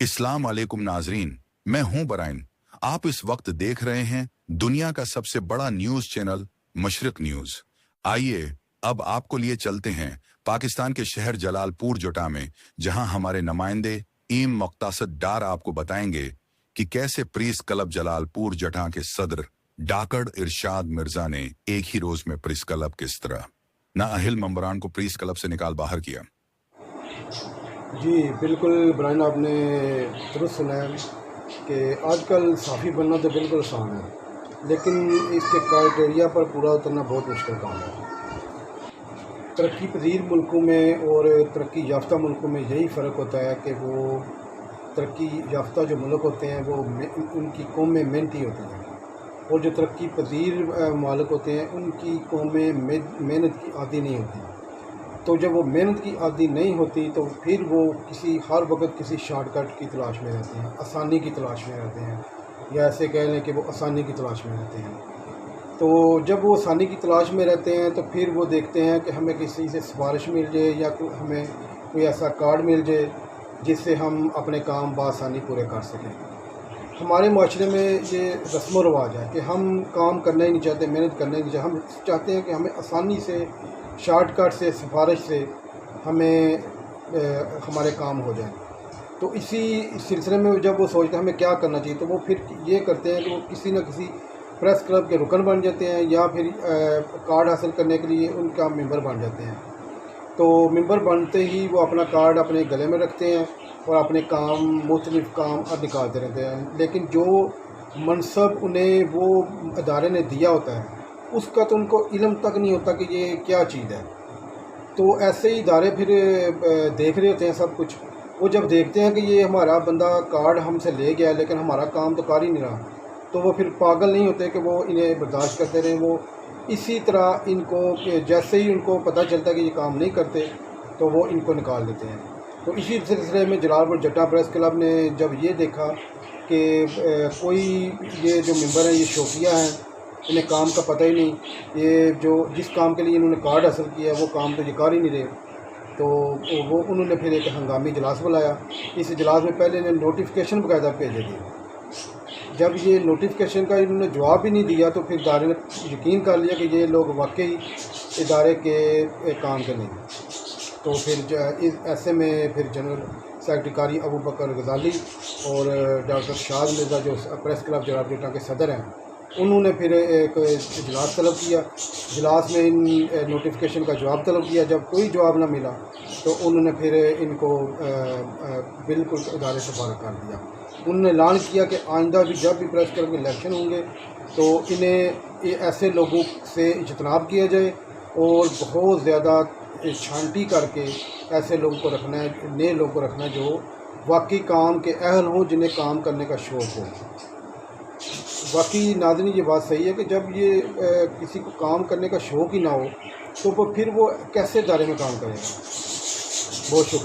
अस्सलाम वालेकुम नाजरीन, मैं हूं बराइन। आप इस वक्त देख रहे हैं दुनिया का सबसे बड़ा न्यूज चैनल मशरिक न्यूज। आइए अब आपको लिए चलते हैं पाकिस्तान के शहर जलालपुर जोटा में, जहां हमारे नुमाइंदे ईम मुक्तासद डार आपको बताएंगे कि कैसे प्रेस क्लब जलालपुर जटा के सदर डाकड़ इरशाद मिर्जा ने एक ही रोज में प्रेस क्लब किस तरह नाअहल मेंबरान को प्रेस क्लब से निकाल बाहर किया। जी बिल्कुल ब्रायन, आपने दुरुस्त सुना है कि आजकल साफ़ी बनना तो बिल्कुल आसान है, लेकिन इसके क्राइटेरिया पर पूरा उतरना बहुत मुश्किल काम है। तरक्की पजीर मुल्कों में और तरक्की याफ्ता मुल्कों में यही फ़र्क होता है कि वो तरक्की याफ्ता जो मुल्क होते हैं वो उनकी कौमें मेहनती होती हैं, और जो तरक्की पजीर मालिक होते हैं उनकी कौमें मेहनत की आदी नहीं होती। तो जब वो मेहनत की आदी नहीं होती तो फिर वो हर वक्त किसी शॉर्टकट की तलाश में रहते हैं, आसानी की तलाश में रहते हैं, या ऐसे कह लें कि वो आसानी की तलाश में रहते हैं। तो जब वो आसानी की तलाश में रहते हैं तो फिर वो देखते हैं कि हमें किसी से सिफारिश मिल जाए या हमें कोई ऐसा कार्ड मिल जाए जिससे हम अपने काम बआसानी पूरे कर सकें। हमारे माशरे में ये रस्म व रवाज है कि हम काम करना ही नहीं चाहते, मेहनत करना ही नहीं चाहते। हम चाहते हैं कि हमें आसानी से, शॉर्टकट से, सिफारिश से हमें हमारे काम हो जाए। तो इसी सिलसिले में जब वो सोचते हैं हमें क्या करना चाहिए, तो वो फिर ये करते हैं कि वो किसी न किसी प्रेस क्लब के रुकन बन जाते हैं, या फिर कार्ड हासिल करने के लिए उनका मेंबर बन जाते हैं। तो मेंबर बनते ही वो अपना कार्ड अपने गले में रखते हैं और अपने काम, मुख्तलिफ काम निकालते रहते हैं। लेकिन जो मनसब उन्हें वो अदारे ने दिया होता है उसका तो उनको इल्म तक नहीं होता कि ये क्या चीज़ है। तो ऐसे ही इदारे फिर देख रहे होते हैं सब कुछ। वो जब देखते हैं कि ये हमारा बंदा कार्ड हमसे ले गया लेकिन हमारा काम तो कर ही नहीं रहा, तो वो फिर पागल नहीं होते कि वो इन्हें बर्दाश्त करते रहें। वो इसी तरह इनको, जैसे ही उनको पता चलता है कि ये काम नहीं करते, तो वो इनको निकाल देते हैं। तो इसी सिलसिले में जलालपुर जटा प्रेस क्लब ने जब ये देखा कि कोई ये जो मेंबर हैं ये शौकिया हैं, इन्हें काम का पता ही नहीं, ये जो जिस काम के लिए इन्होंने कार्ड हासिल किया है वो काम तो ये कर ही नहीं रहे, तो वो उन्होंने फिर एक हंगामी इजलास बुलाया। इस इजलास में पहले इन्हें नोटिफिकेशन बाकायदा भेजे दिए। जब ये नोटिफिकेशन का इन्होंने जवाब भी नहीं दिया तो फिर इदारे ने यकीन कर लिया कि ये लोग वाकई इदारे के काम के नहीं। तो फिर ऐसे में फिर जनरल सेक्रेटरी अबू बकर गजाली और डॉक्टर शाद मिर्ज़ा जो प्रेस क्लब जलालपुर के सदर हैं, उन्होंने फिर एक इजलास तलब किया। इजलास में इन नोटिफिकेशन का जवाब तलब किया। जब कोई जवाब ना मिला तो उन्होंने फिर इनको बिल्कुल इदारे से बाहर कर दिया। उन्होंने ऐलान किया कि आइंदा भी जब भी प्रेस क्लब के इलेक्शन होंगे तो इन्हें ऐसे लोगों से इजतनाब किया जाए और बहुत ज़्यादा छांटी करके ऐसे लोगों को रखना है, नए लोगों को रखना है जो वाकई काम के अहल हों, जिन्हें काम करने का शौक़ हो। बाकी नाज़रीन, ये बात सही है कि जब ये किसी को काम करने का शौक़ ही ना हो तो वो फिर वो कैसे दायरे में काम करेगा। बहुत शुक्रिया।